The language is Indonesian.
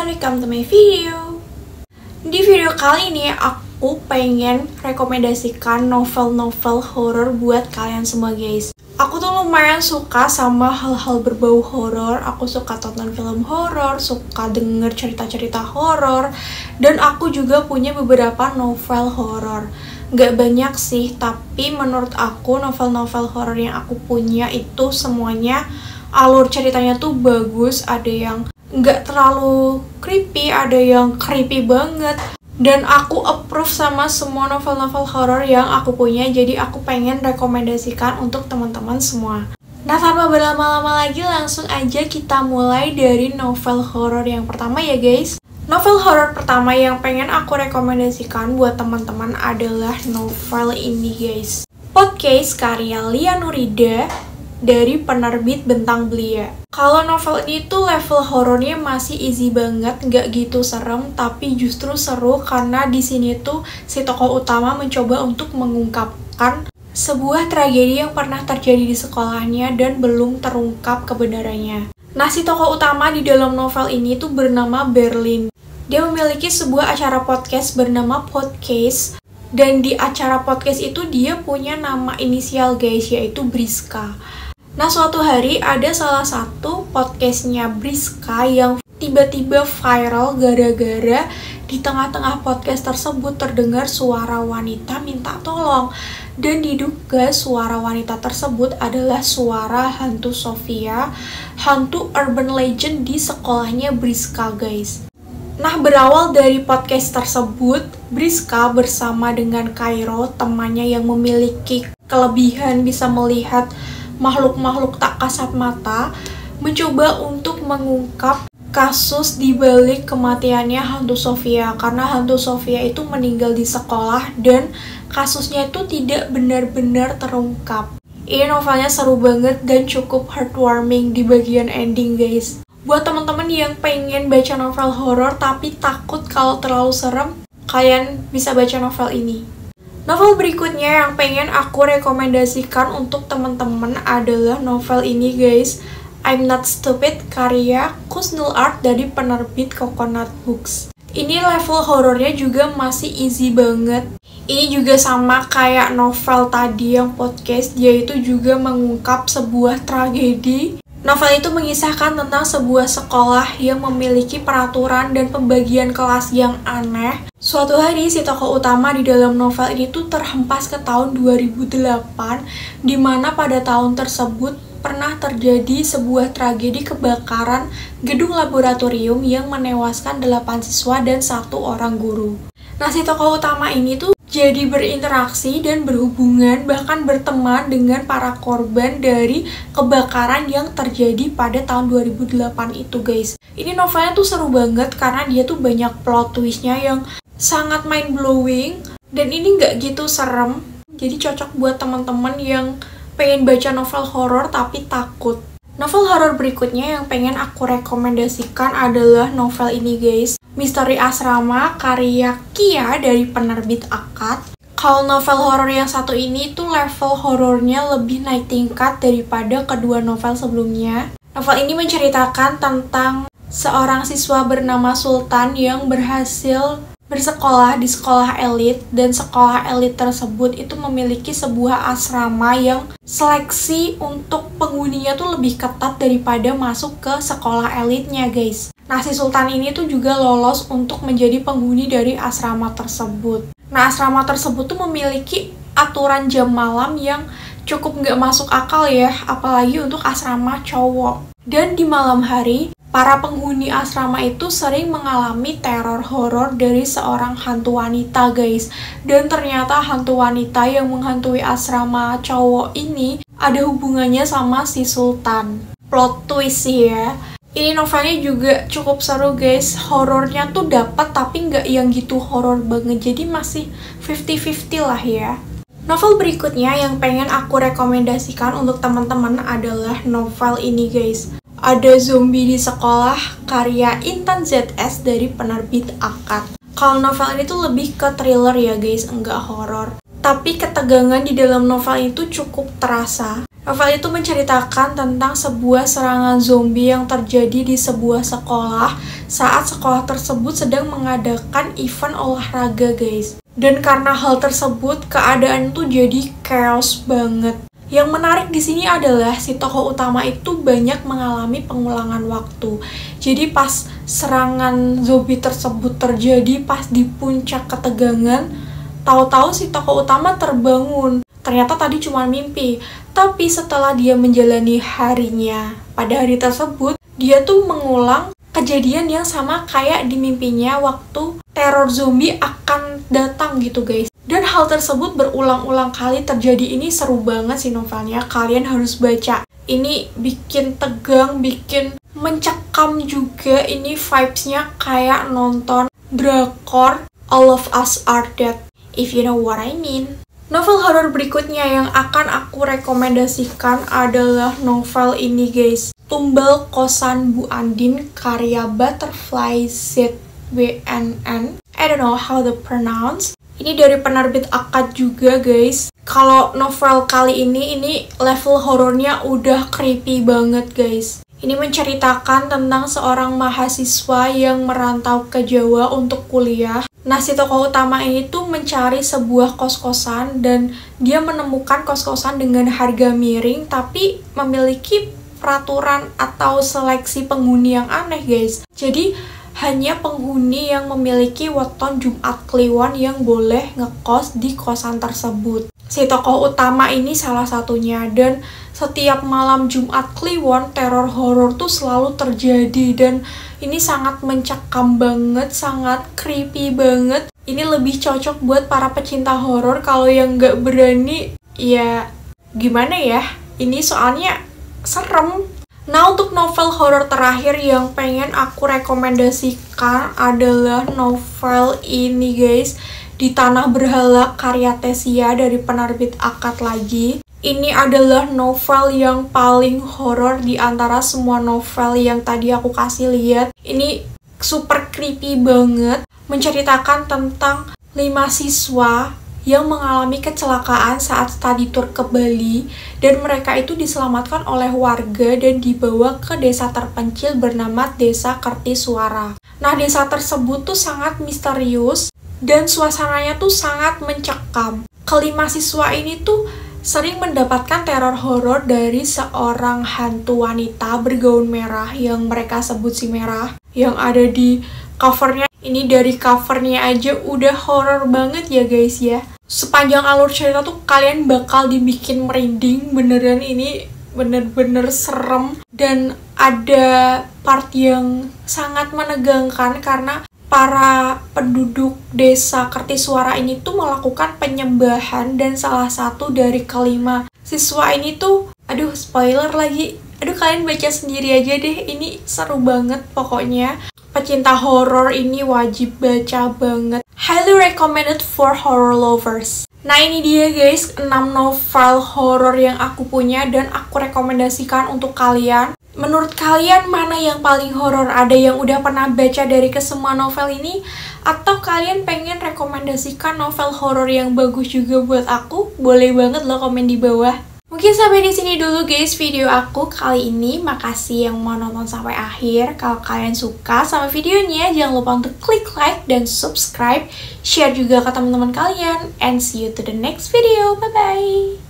everyone, welcome to my video. Di video kali ini aku pengen rekomendasikan novel-novel horor buat kalian semua guys. Aku tuh lumayan suka sama hal-hal berbau horor. Aku suka tonton film horor, suka denger cerita-cerita horor, dan aku juga punya beberapa novel horor. Gak banyak sih, tapi menurut aku novel-novel horor yang aku punya itu semuanya alur ceritanya tuh bagus. Ada yang nggak terlalu creepy, ada yang creepy banget, dan aku approve sama semua novel-novel horor yang aku punya. Jadi aku pengen rekomendasikan untuk teman-teman semua. Nah, tanpa berlama-lama lagi, langsung aja kita mulai dari novel horor yang pertama ya guys. Novel horor pertama yang pengen aku rekomendasikan buat teman-teman adalah novel ini guys, Podcast karya Lia Nurida dari penerbit Bentang Belia. Kalau novel ini tuh level horornya masih easy banget, nggak gitu serem, tapi justru seru karena di sini tuh si tokoh utama mencoba untuk mengungkapkan sebuah tragedi yang pernah terjadi di sekolahnya dan belum terungkap kebenarannya. Nah, si tokoh utama di dalam novel ini tuh bernama Berlin. Dia memiliki sebuah acara podcast bernama Podcast, dan di acara podcast itu dia punya nama inisial guys, yaitu Briska. Nah, suatu hari ada salah satu podcastnya Briska yang tiba-tiba viral gara-gara di tengah-tengah podcast tersebut terdengar suara wanita minta tolong. Dan diduga suara wanita tersebut adalah suara hantu Sofia, hantu urban legend di sekolahnya Briska guys. Nah, berawal dari podcast tersebut, Briska bersama dengan Cairo, temannya yang memiliki kelebihan bisa melihat makhluk-makhluk tak kasat mata, mencoba untuk mengungkap kasus di balik kematiannya hantu Sofia, karena hantu Sofia itu meninggal di sekolah dan kasusnya itu tidak benar-benar terungkap. Ini novelnya seru banget dan cukup heartwarming di bagian ending guys. Buat teman-teman yang pengen baca novel horor tapi takut kalau terlalu serem, kalian bisa baca novel ini. Novel berikutnya yang pengen aku rekomendasikan untuk teman-teman adalah novel ini guys, I'm Not Stupid karya Kusnul Art dari penerbit Coconut Books. Ini level horornya juga masih easy banget. Ini juga sama kayak novel tadi yang podcast, dia itu juga mengungkap sebuah tragedi. Novel itu mengisahkan tentang sebuah sekolah yang memiliki peraturan dan pembagian kelas yang aneh. Suatu hari si tokoh utama di dalam novel ini tuh terhempas ke tahun 2008, di mana pada tahun tersebut pernah terjadi sebuah tragedi kebakaran gedung laboratorium yang menewaskan 8 siswa dan 1 orang guru. Nah, si tokoh utama ini tuh jadi berinteraksi dan berhubungan, bahkan berteman dengan para korban dari kebakaran yang terjadi pada tahun 2008 itu guys. Ini novelnya tuh seru banget karena dia tuh banyak plot twistnya yang sangat mind blowing, dan ini nggak gitu serem. Jadi cocok buat teman-teman yang pengen baca novel horor tapi takut. Novel horor berikutnya yang pengen aku rekomendasikan adalah novel ini guys, Misteri Asrama karya Kia dari penerbit Akad. Kalau novel horor yang satu ini tuh level horornya lebih naik tingkat daripada kedua novel sebelumnya. Novel ini menceritakan tentang seorang siswa bernama Sultan yang berhasil bersekolah di sekolah elit, dan sekolah elit tersebut itu memiliki sebuah asrama yang seleksi untuk penghuninya tuh lebih ketat daripada masuk ke sekolah elitnya guys. Nah, si Sultan ini tuh juga lolos untuk menjadi penghuni dari asrama tersebut. Nah, asrama tersebut tuh memiliki aturan jam malam yang cukup nggak masuk akal ya, apalagi untuk asrama cowok. Dan di malam hari, para penghuni asrama itu sering mengalami teror horor dari seorang hantu wanita guys. Dan ternyata hantu wanita yang menghantui asrama cowok ini ada hubungannya sama si Sultan. Plot twist sih ya. Ini novelnya juga cukup seru guys. Horornya tuh dapat tapi nggak yang gitu horor banget. Jadi masih 50-50 lah ya. Novel berikutnya yang pengen aku rekomendasikan untuk teman-teman adalah novel ini guys, Ada Zombie di Sekolah karya Intan ZS dari penerbit Akad. Kalau novel ini tuh lebih ke thriller ya guys, enggak horor. Tapi ketegangan di dalam novel itu cukup terasa. Novel itu menceritakan tentang sebuah serangan zombie yang terjadi di sebuah sekolah saat sekolah tersebut sedang mengadakan event olahraga, guys. Dan karena hal tersebut, keadaan itu jadi chaos banget. Yang menarik di sini adalah si tokoh utama itu banyak mengalami pengulangan waktu. Jadi pas serangan zombie tersebut terjadi pas di puncak ketegangan, tahu-tahu si tokoh utama terbangun. Ternyata tadi cuma mimpi. Tapi setelah dia menjalani harinya, pada hari tersebut dia tuh mengulang kejadian yang sama kayak di mimpinya waktu teror zombie akan datang gitu, guys. Dan hal tersebut berulang-ulang kali terjadi. Ini seru banget sih novelnya, kalian harus baca. Ini bikin tegang, bikin mencekam juga. Ini vibes-nya kayak nonton drakor All of Us Are Dead, if you know what I mean. Novel horor berikutnya yang akan aku rekomendasikan adalah novel ini, guys. Tumbal Kosan Bu Andin karya Butterfly ZWNN. I don't know how to pronounce. Ini dari penerbit Akad juga, guys. Kalau novel kali ini level horornya udah creepy banget, guys. Ini menceritakan tentang seorang mahasiswa yang merantau ke Jawa untuk kuliah. Nah, si tokoh utama ini tuh mencari sebuah kos-kosan dan dia menemukan kos-kosan dengan harga miring tapi memiliki peraturan atau seleksi penghuni yang aneh, guys. Jadi, hanya penghuni yang memiliki weton Jumat Kliwon yang boleh ngekos di kosan tersebut. Si tokoh utama ini salah satunya, dan setiap malam Jumat Kliwon teror horor tuh selalu terjadi dan ini sangat mencekam banget, sangat creepy banget. Ini lebih cocok buat para pecinta horor. Kalau yang nggak berani, ya gimana ya? Ini soalnya serem. Nah, untuk novel horor terakhir yang pengen aku rekomendasikan adalah novel ini, guys. Di Tanah Berhala karya Tesia dari penerbit Akad lagi. Ini adalah novel yang paling horor di antara semua novel yang tadi aku kasih lihat. Ini super creepy banget, menceritakan tentang 5 siswa yang mengalami kecelakaan saat study tour ke Bali, dan mereka itu diselamatkan oleh warga dan dibawa ke desa terpencil bernama Desa Kertisuara. Nah, desa tersebut tuh sangat misterius dan suasananya tuh sangat mencekam. Kelima siswa ini tuh sering mendapatkan teror horor dari seorang hantu wanita bergaun merah yang mereka sebut si Merah, yang ada di covernya. Ini dari covernya aja udah horor banget ya, guys ya. Sepanjang alur cerita tuh kalian bakal dibikin merinding, beneran. Ini bener-bener serem dan ada part yang sangat menegangkan karena para penduduk desa Kertisuara ini tuh melakukan penyembahan, dan salah satu dari kelima siswa ini tuh, aduh spoiler lagi, aduh kalian baca sendiri aja deh, ini seru banget pokoknya. Pecinta horor ini wajib baca banget. Highly recommended for horror lovers. Nah, ini dia guys, 6 novel horor yang aku punya dan aku rekomendasikan untuk kalian. Menurut kalian mana yang paling horor? Ada yang udah pernah baca dari kesemua novel ini? Atau kalian pengen rekomendasikan novel horor yang bagus juga buat aku? Boleh banget loh komen di bawah. Mungkin sampai di sini dulu guys video aku kali ini. Makasih yang mau nonton sampai akhir. Kalau kalian suka sama videonya, jangan lupa untuk klik like dan subscribe. Share juga ke teman-teman kalian. And see you to the next video. Bye-bye.